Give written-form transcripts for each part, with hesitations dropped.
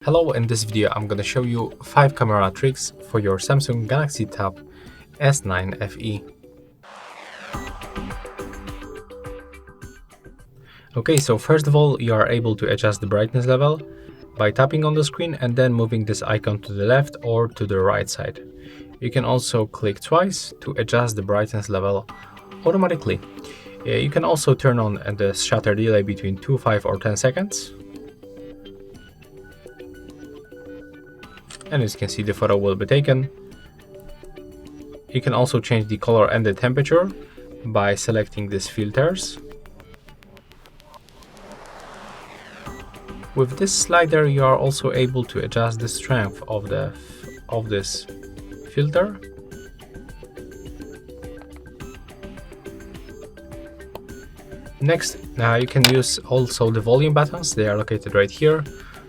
Hello, in this video I'm gonna show you 5 camera tricks for your Samsung Galaxy Tab S9 FE. Okay, so first of all, you are able to adjust the brightness level by tapping on the screen and then moving this icon to the left or to the right side. You can also click twice to adjust the brightness level automatically. You can also turn on the shutter delay between 2, 5 or 10 seconds. And as you can see, the photo will be taken. You can also change the color and the temperature by selecting these filters. With this slider, you are also able to adjust the strength of this filter. Next, you can use also the volume buttons. They are located right here.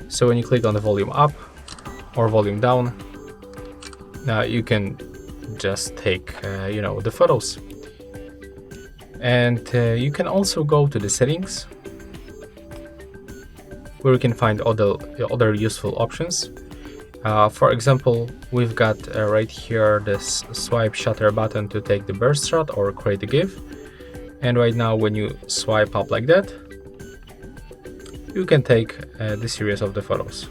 So when you click on the volume up or volume down, you can just take the photos. And you can also go to the settings, where you can find other useful options. For example, we've got right here this swipe shutter button to take the burst shot or create a GIF. And right now, when you swipe up like that, you can take the series of the photos.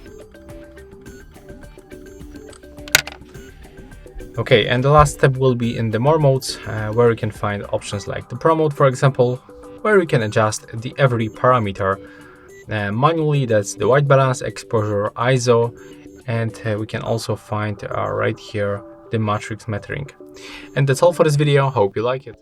Okay, and the last step will be in the more modes, where you can find options like the Pro mode, for example, where you can adjust the every parameter manually. That's the white balance, exposure, ISO, and we can also find right here the matrix metering. And that's all for this video. Hope you like it.